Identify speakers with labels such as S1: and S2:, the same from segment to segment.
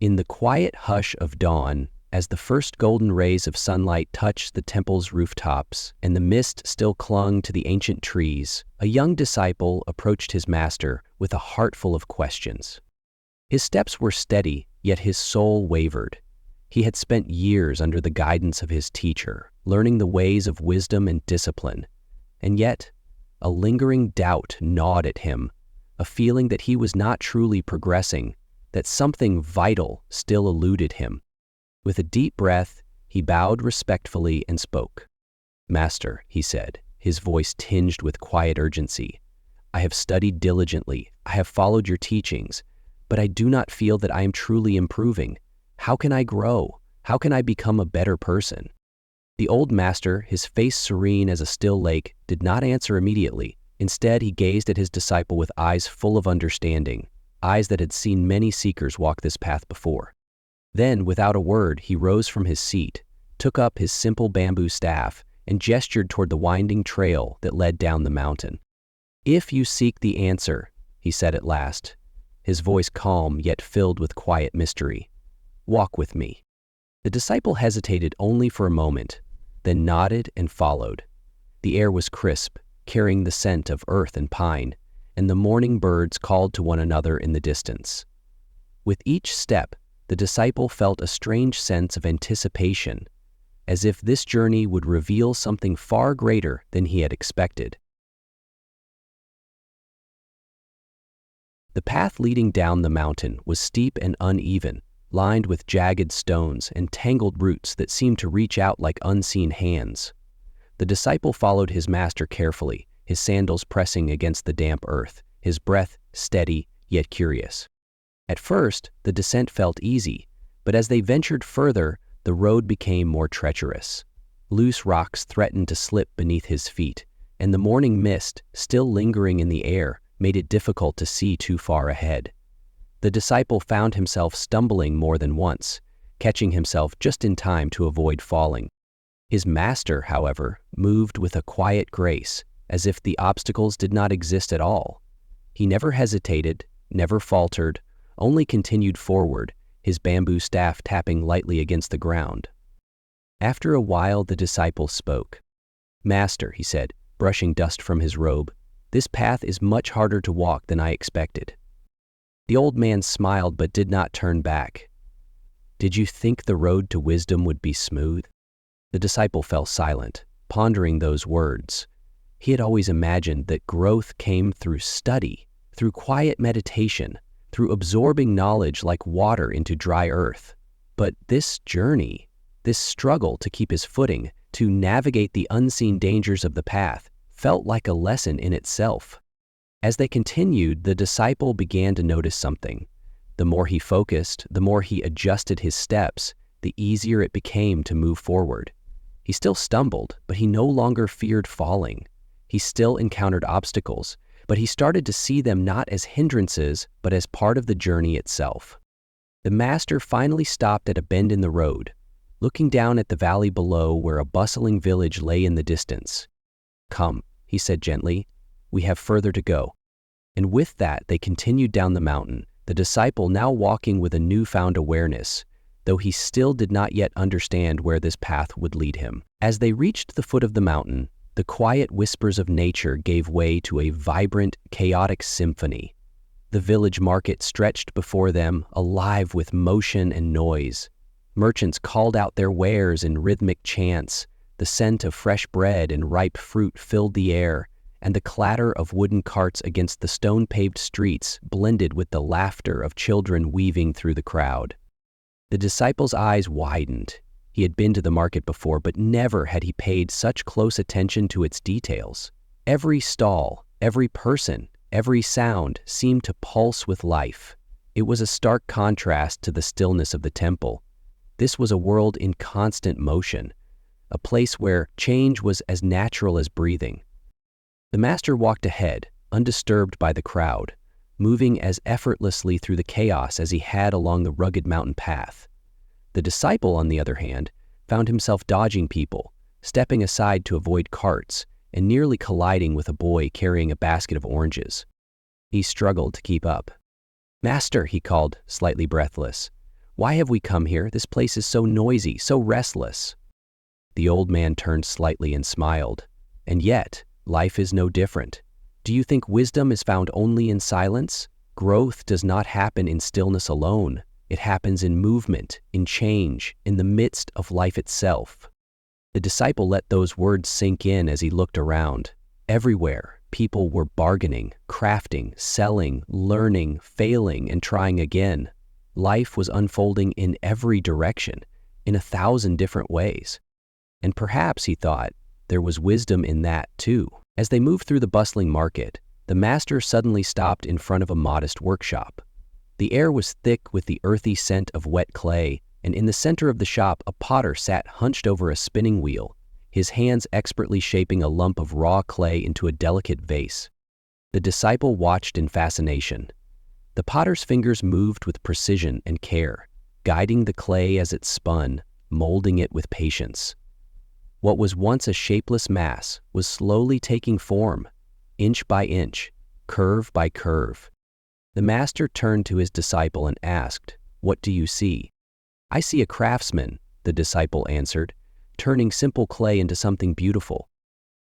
S1: In the quiet hush of dawn, as the first golden rays of sunlight touched the temple's rooftops and the mist still clung to the ancient trees, a young disciple approached his master with a heart full of questions. His steps were steady, yet his soul wavered. He had spent years under the guidance of his teacher, learning the ways of wisdom and discipline, and yet a lingering doubt gnawed at him, a feeling that he was not truly progressing, that something vital still eluded him. With a deep breath, he bowed respectfully and spoke. "Master," he said, his voice tinged with quiet urgency, "I have studied diligently, I have followed your teachings, but I do not feel that I am truly improving. How can I grow? How can I become a better person?" The old master, his face serene as a still lake, did not answer immediately. Instead, he gazed at his disciple with eyes full of understanding, eyes that had seen many seekers walk this path before. Then, without a word, he rose from his seat, took up his simple bamboo staff, and gestured toward the winding trail that led down the mountain. "If you seek the answer," he said at last, his voice calm yet filled with quiet mystery, "walk with me." The disciple hesitated only for a moment, then nodded and followed. The air was crisp, carrying the scent of earth and pine, and the morning birds called to one another in the distance. With each step, the disciple felt a strange sense of anticipation, as if this journey would reveal something far greater than he had expected. The path leading down the mountain was steep and uneven, lined with jagged stones and tangled roots that seemed to reach out like unseen hands. The disciple followed his master carefully, his sandals pressing against the damp earth, his breath steady yet curious. At first, the descent felt easy, but as they ventured further, the road became more treacherous. Loose rocks threatened to slip beneath his feet, and the morning mist, still lingering in the air, made it difficult to see too far ahead. The disciple found himself stumbling more than once, catching himself just in time to avoid falling. His master, however, moved with a quiet grace, as if the obstacles did not exist at all. He never hesitated, never faltered, only continued forward, his bamboo staff tapping lightly against the ground. After a while, the disciple spoke. "Master," he said, brushing dust from his robe, "this path is much harder to walk than I expected." The old man smiled but did not turn back. "Did you think the road to wisdom would be smooth?" The disciple fell silent, pondering those words. He had always imagined that growth came through study, through quiet meditation, through absorbing knowledge like water into dry earth. But this journey, this struggle to keep his footing, to navigate the unseen dangers of the path, felt like a lesson in itself. As they continued, the disciple began to notice something. The more he focused, the more he adjusted his steps, the easier it became to move forward. He still stumbled, but he no longer feared falling. He still encountered obstacles, but he started to see them not as hindrances, but as part of the journey itself. The master finally stopped at a bend in the road, looking down at the valley below where a bustling village lay in the distance. "Come," he said gently, "we have further to go." And with that, they continued down the mountain, the disciple now walking with a newfound awareness, though he still did not yet understand where this path would lead him. As they reached the foot of the mountain, the quiet whispers of nature gave way to a vibrant, chaotic symphony. The village market stretched before them, alive with motion and noise. Merchants called out their wares in rhythmic chants. The scent of fresh bread and ripe fruit filled the air, and the clatter of wooden carts against the stone-paved streets blended with the laughter of children weaving through the crowd. The disciple's eyes widened. He had been to the market before, but never had he paid such close attention to its details. Every stall, every person, every sound seemed to pulse with life. It was a stark contrast to the stillness of the temple. This was a world in constant motion, a place where change was as natural as breathing. The master walked ahead, undisturbed by the crowd, moving as effortlessly through the chaos as he had along the rugged mountain path. The disciple, on the other hand, found himself dodging people, stepping aside to avoid carts, and nearly colliding with a boy carrying a basket of oranges. He struggled to keep up. "Master," he called, slightly breathless, Why have we come here? This place is so noisy, so restless." The old man turned slightly and smiled. "And yet, life is no different. Do you think wisdom is found only in silence? Growth does not happen in stillness alone. It happens in movement, in change, in the midst of life itself." The disciple let those words sink in as he looked around. Everywhere, people were bargaining, crafting, selling, learning, failing, and trying again. Life was unfolding in every direction, in 1,000 different ways. And perhaps, he thought, there was wisdom in that too. As they moved through the bustling market, the master suddenly stopped in front of a modest workshop. The air was thick with the earthy scent of wet clay, and in the center of the shop a potter sat hunched over a spinning wheel, his hands expertly shaping a lump of raw clay into a delicate vase. The disciple watched in fascination. The potter's fingers moved with precision and care, guiding the clay as it spun, molding it with patience. What was once a shapeless mass was slowly taking form, inch by inch, curve by curve. The master turned to his disciple and asked, "What do you see?" "I see a craftsman," the disciple answered, "turning simple clay into something beautiful."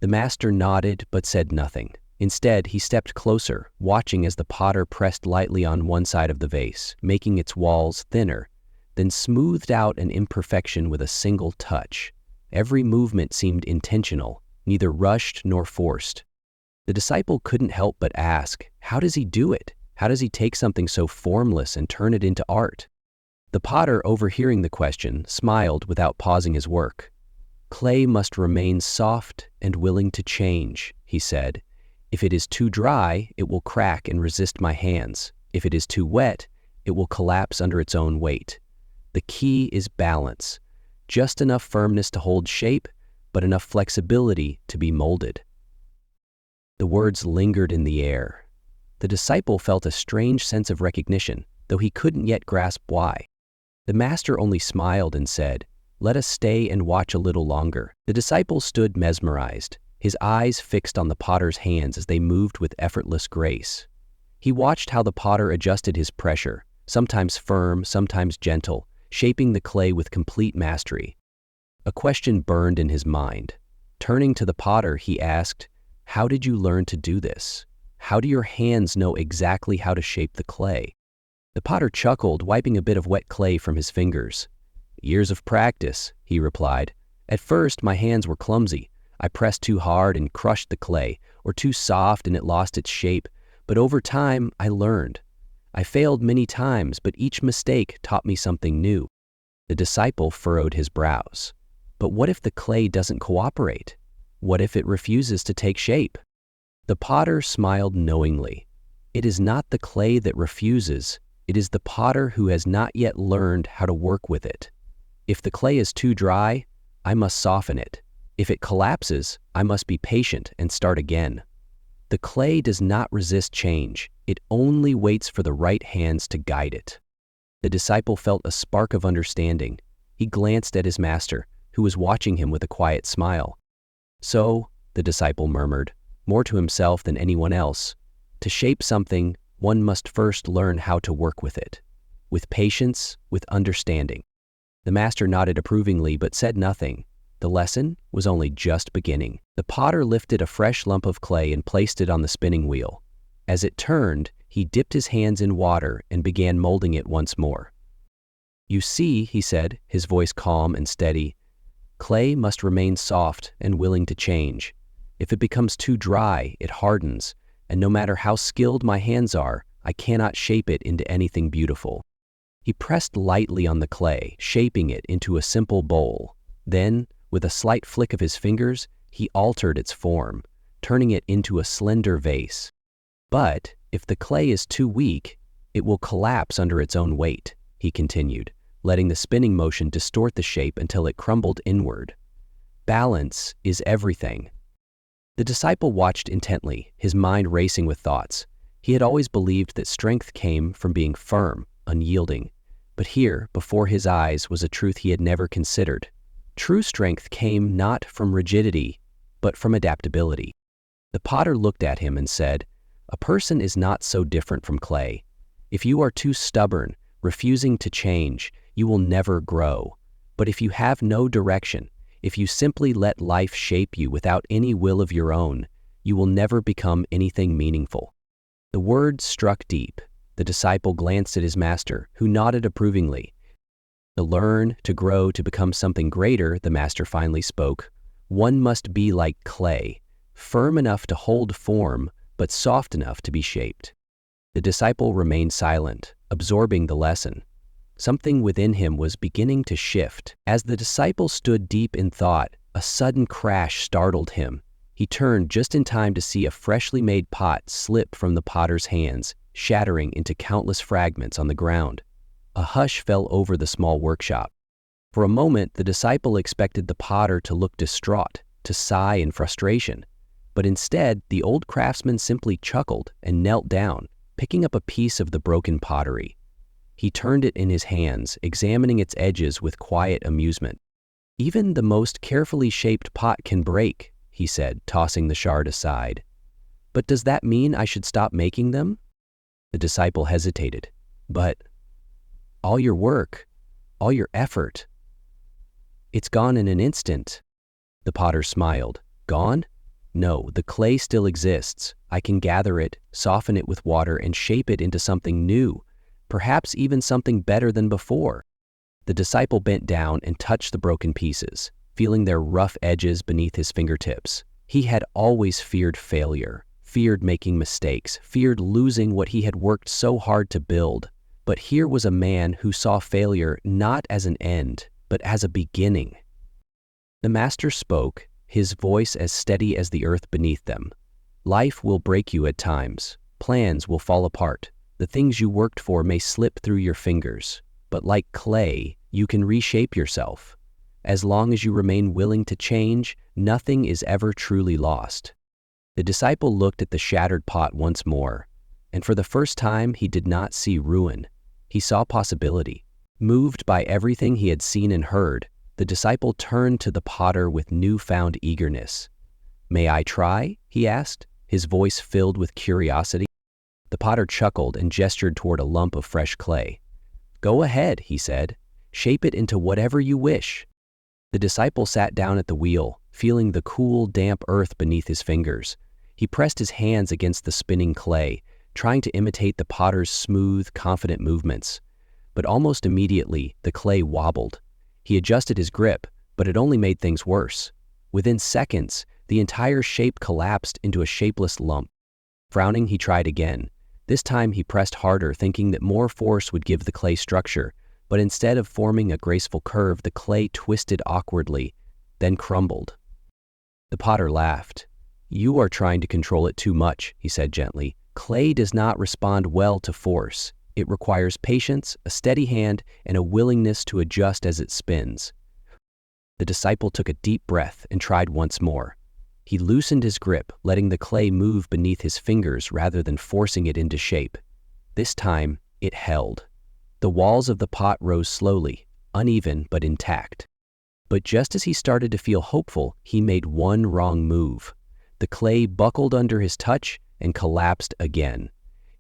S1: The master nodded but said nothing. Instead, he stepped closer, watching as the potter pressed lightly on one side of the vase, making its walls thinner, then smoothed out an imperfection with a single touch. Every movement seemed intentional, neither rushed nor forced. The disciple couldn't help but ask, how does he do it? How does he take something so formless and turn it into art? The potter, overhearing the question, smiled without pausing his work. "Clay must remain soft and willing to change," he said. "If it is too dry, it will crack and resist my hands. If it is too wet, it will collapse under its own weight. The key is balance. Just enough firmness to hold shape, but enough flexibility to be molded." The words lingered in the air. The disciple felt a strange sense of recognition, though he couldn't yet grasp why. The master only smiled and said, "Let us stay and watch a little longer." The disciple stood mesmerized, his eyes fixed on the potter's hands as they moved with effortless grace. He watched how the potter adjusted his pressure, sometimes firm, sometimes gentle, shaping the clay with complete mastery. A question burned in his mind. Turning to the potter, he asked, "How did you learn to do this? How do your hands know exactly how to shape the clay?" The potter chuckled, wiping a bit of wet clay from his fingers. "Years of practice," he replied. "At first, my hands were clumsy. I pressed too hard and crushed the clay, or too soft and it lost its shape. But over time, I learned. I failed many times, but each mistake taught me something new." The disciple furrowed his brows. But what if the clay doesn't cooperate? What if it refuses to take shape? The potter smiled knowingly. It is not the clay that refuses, it is the potter who has not yet learned how to work with it. If the clay is too dry, I must soften it. If it collapses, I must be patient and start again. The clay does not resist change, it only waits for the right hands to guide it. The disciple felt a spark of understanding. He glanced at his master, who was watching him with a quiet smile. "So," the disciple murmured, more to himself than anyone else, "to shape something, one must first learn how to work with it. With patience, with understanding." The master nodded approvingly but said nothing. The lesson was only just beginning. The potter lifted a fresh lump of clay and placed it on the spinning wheel. As it turned, he dipped his hands in water and began molding it once more. "You see," he said, his voice calm and steady, "clay must remain soft and willing to change. If it becomes too dry, it hardens, and no matter how skilled my hands are, I cannot shape it into anything beautiful." He pressed lightly on the clay, shaping it into a simple bowl. Then, with a slight flick of his fingers, he altered its form, turning it into a slender vase. "But if the clay is too weak, it will collapse under its own weight," he continued, letting the spinning motion distort the shape until it crumbled inward. "Balance is everything." The disciple watched intently, his mind racing with thoughts. He had always believed that strength came from being firm, unyielding. But here, before his eyes, was a truth he had never considered. True strength came not from rigidity, but from adaptability. The potter looked at him and said, "A person is not so different from clay. If you are too stubborn, refusing to change, you will never grow. But if you have no direction, if you simply let life shape you without any will of your own, you will never become anything meaningful. The words struck deep. The disciple glanced at his master, who nodded approvingly. To learn, to grow, to become something greater, the master finally spoke, one must be like clay, firm enough to hold form, but soft enough to be shaped. The disciple remained silent, absorbing the lesson. Something within him was beginning to shift. As the disciple stood deep in thought, a sudden crash startled him. He turned just in time to see a freshly made pot slip from the potter's hands, shattering into countless fragments on the ground. A hush fell over the small workshop. For a moment, the disciple expected the potter to look distraught, to sigh in frustration. But instead, the old craftsman simply chuckled and knelt down, picking up a piece of the broken pottery. He turned it in his hands, examining its edges with quiet amusement. "Even the most carefully shaped pot can break," he said, tossing the shard aside. "But does that mean I should stop making them?" The disciple hesitated. "But all your work, all your effort, it's gone in an instant." The potter smiled. "Gone? No, the clay still exists. I can gather it, soften it with water, and shape it into something new, perhaps even something better than before." The disciple bent down and touched the broken pieces, feeling their rough edges beneath his fingertips. He had always feared failure, feared making mistakes, feared losing what he had worked so hard to build. But here was a man who saw failure not as an end, but as a beginning. The master spoke, his voice as steady as the earth beneath them. "Life will break you at times. Plans will fall apart. The things you worked for may slip through your fingers. But like clay, you can reshape yourself. As long as you remain willing to change, nothing is ever truly lost." The disciple looked at the shattered pot once more, and for the first time he did not see ruin. He saw possibility. Moved by everything he had seen and heard, the disciple turned to the potter with newfound eagerness. "May I try?" he asked, his voice filled with curiosity. The potter chuckled and gestured toward a lump of fresh clay. "Go ahead," he said. "Shape it into whatever you wish." The disciple sat down at the wheel, feeling the cool, damp earth beneath his fingers. He pressed his hands against the spinning clay, trying to imitate the potter's smooth, confident movements. But almost immediately, the clay wobbled. He adjusted his grip, but it only made things worse. Within seconds, the entire shape collapsed into a shapeless lump. Frowning, he tried again. This time he pressed harder, thinking that more force would give the clay structure, but instead of forming a graceful curve, the clay twisted awkwardly, then crumbled. The potter laughed. "You are trying to control it too much," he said gently. "Clay does not respond well to force. It requires patience, a steady hand, and a willingness to adjust as it spins." The disciple took a deep breath and tried once more. He loosened his grip, letting the clay move beneath his fingers rather than forcing it into shape. This time, it held. The walls of the pot rose slowly, uneven but intact. But just as he started to feel hopeful, he made one wrong move. The clay buckled under his touch and collapsed again.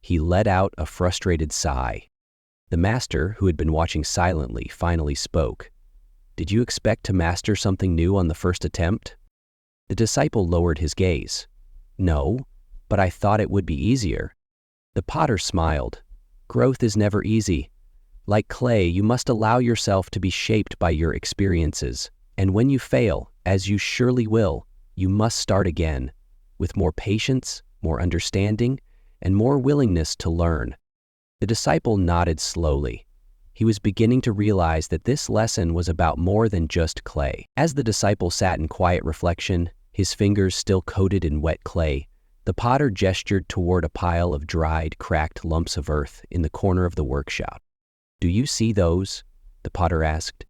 S1: He let out a frustrated sigh. The master, who had been watching silently, finally spoke. "Did you expect to master something new on the first attempt?" The disciple lowered his gaze. "No, but I thought it would be easier." The potter smiled. "Growth is never easy. Like clay, you must allow yourself to be shaped by your experiences. And when you fail, as you surely will, you must start again, with more patience, more understanding, and more willingness to learn." The disciple nodded slowly. He was beginning to realize that this lesson was about more than just clay. As the disciple sat in quiet reflection, his fingers still coated in wet clay, the potter gestured toward a pile of dried, cracked lumps of earth in the corner of the workshop. "Do you see those?" the potter asked.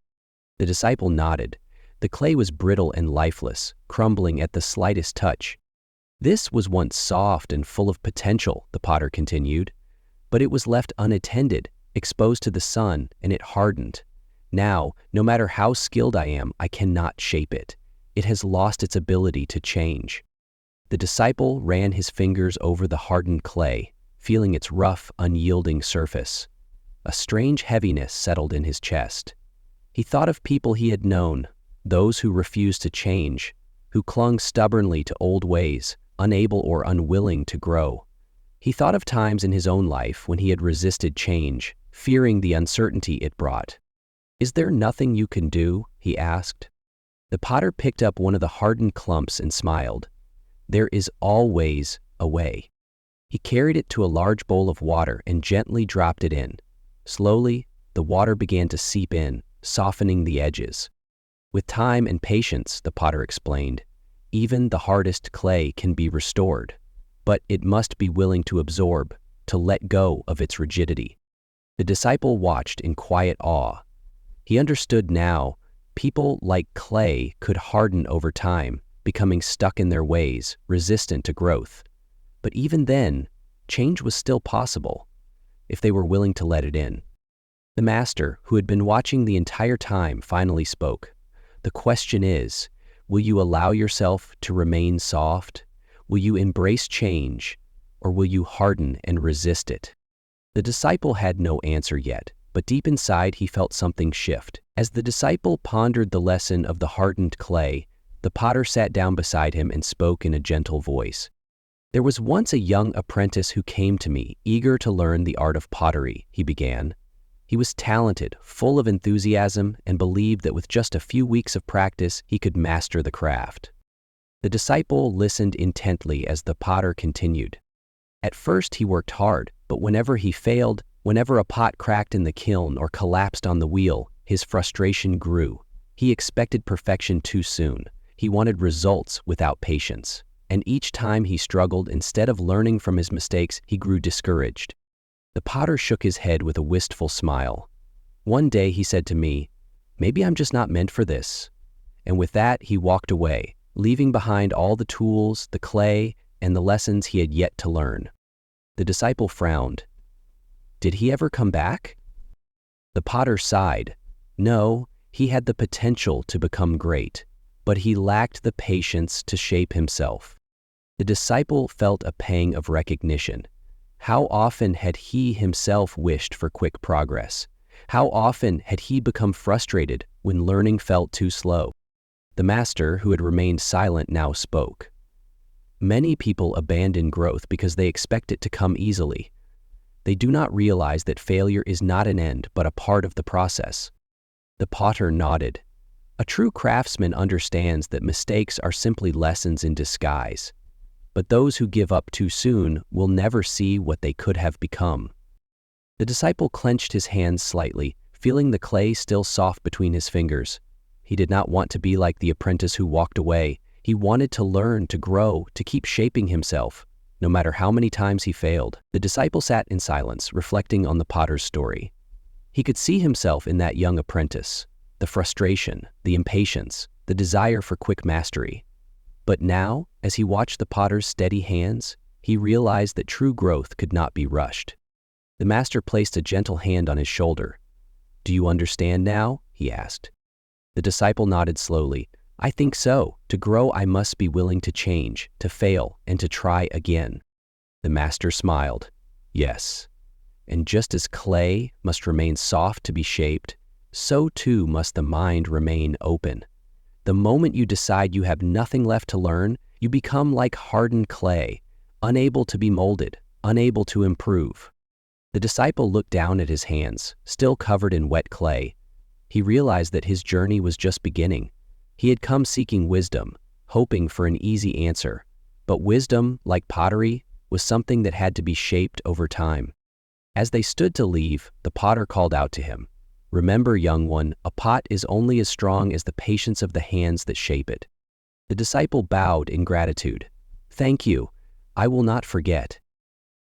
S1: The disciple nodded. The clay was brittle and lifeless, crumbling at the slightest touch. "This was once soft and full of potential," the potter continued, "but it was left unattended, exposed to the sun, and it hardened. Now, no matter how skilled I am, I cannot shape it. It has lost its ability to change." The disciple ran his fingers over the hardened clay, feeling its rough, unyielding surface. A strange heaviness settled in his chest. He thought of people he had known, those who refused to change, who clung stubbornly to old ways, unable or unwilling to grow. He thought of times in his own life when he had resisted change, fearing the uncertainty it brought. "Is there nothing you can do?" he asked. The potter picked up one of the hardened clumps and smiled. "There is always a way." He carried it to a large bowl of water and gently dropped it in. Slowly, the water began to seep in, softening the edges. "With time and patience," the potter explained, "even the hardest clay can be restored, but it must be willing to absorb, to let go of its rigidity." The disciple watched in quiet awe. He understood now, people like clay could harden over time, becoming stuck in their ways, resistant to growth. But even then, change was still possible, if they were willing to let it in. The master, who had been watching the entire time, finally spoke. "The question is, will you allow yourself to remain soft? Will you embrace change, or will you harden and resist it?" The disciple had no answer yet, but deep inside he felt something shift. As the disciple pondered the lesson of the hardened clay, the potter sat down beside him and spoke in a gentle voice. "There was once a young apprentice who came to me, eager to learn the art of pottery," he began. "He was talented, full of enthusiasm, and believed that with just a few weeks of practice he could master the craft." The disciple listened intently as the potter continued. "At first he worked hard, but whenever he failed, whenever a pot cracked in the kiln or collapsed on the wheel, his frustration grew. He expected perfection too soon. He wanted results without patience. And each time he struggled, instead of learning from his mistakes, he grew discouraged." The potter shook his head with a wistful smile. "One day he said to me, 'Maybe I'm just not meant for this.' And with that he walked away, leaving behind all the tools, the clay, and the lessons he had yet to learn." The disciple frowned. "Did he ever come back?" The potter sighed. "No, he had the potential to become great, but he lacked the patience to shape himself." The disciple felt a pang of recognition. How often had he himself wished for quick progress? How often had he become frustrated when learning felt too slow? The master, who had remained silent, now spoke. "Many people abandon growth because they expect it to come easily. They do not realize that failure is not an end but a part of the process." The potter nodded. "A true craftsman understands that mistakes are simply lessons in disguise. But those who give up too soon will never see what they could have become." The disciple clenched his hands slightly, feeling the clay still soft between his fingers. He did not want to be like the apprentice who walked away. He wanted to learn, to grow, to keep shaping himself, no matter how many times he failed. The disciple sat in silence, reflecting on the potter's story. He could see himself in that young apprentice, the frustration, the impatience, the desire for quick mastery. But now, as he watched the potter's steady hands, he realized that true growth could not be rushed. The master placed a gentle hand on his shoulder. "Do you understand now?" he asked. The disciple nodded slowly. "I think so. To grow, I must be willing to change, to fail, and to try again." The master smiled. "Yes. And just as clay must remain soft to be shaped, so too must the mind remain open. The moment you decide you have nothing left to learn, you become like hardened clay, unable to be molded, unable to improve." The disciple looked down at his hands, still covered in wet clay. He realized that his journey was just beginning. He had come seeking wisdom, hoping for an easy answer. But wisdom, like pottery, was something that had to be shaped over time. As they stood to leave, the potter called out to him, "Remember, young one, a pot is only as strong as the patience of the hands that shape it." The disciple bowed in gratitude. "Thank you. I will not forget."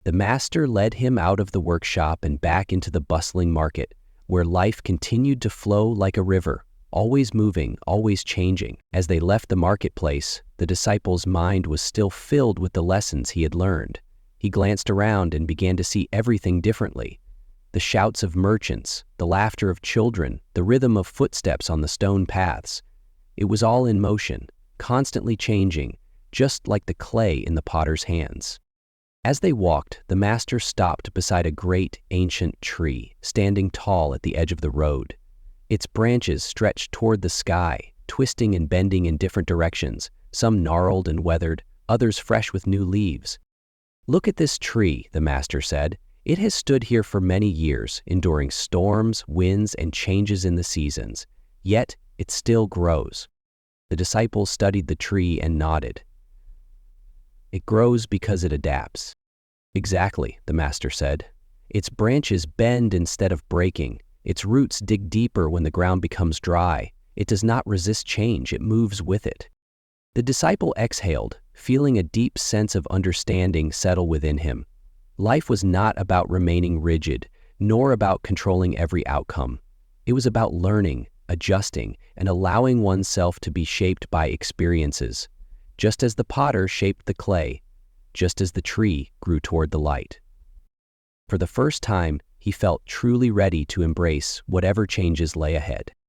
S1: The master led him out of the workshop and back into the bustling market, where life continued to flow like a river, always moving, always changing. As they left the marketplace, the disciple's mind was still filled with the lessons he had learned. He glanced around and began to see everything differently. The shouts of merchants, the laughter of children, the rhythm of footsteps on the stone paths. It was all in motion, constantly changing, just like the clay in the potter's hands. As they walked, the master stopped beside a great, ancient tree, standing tall at the edge of the road. Its branches stretched toward the sky, twisting and bending in different directions, some gnarled and weathered, others fresh with new leaves. "Look at this tree," the master said. "It has stood here for many years, enduring storms, winds, and changes in the seasons. Yet, it still grows." The disciple studied the tree and nodded. "It grows because it adapts." "Exactly," the master said. "Its branches bend instead of breaking. Its roots dig deeper when the ground becomes dry. It does not resist change, it moves with it." The disciple exhaled, feeling a deep sense of understanding settle within him. Life was not about remaining rigid, nor about controlling every outcome. It was about learning, adjusting, and allowing oneself to be shaped by experiences, just as the potter shaped the clay, just as the tree grew toward the light. For the first time, he felt truly ready to embrace whatever changes lay ahead.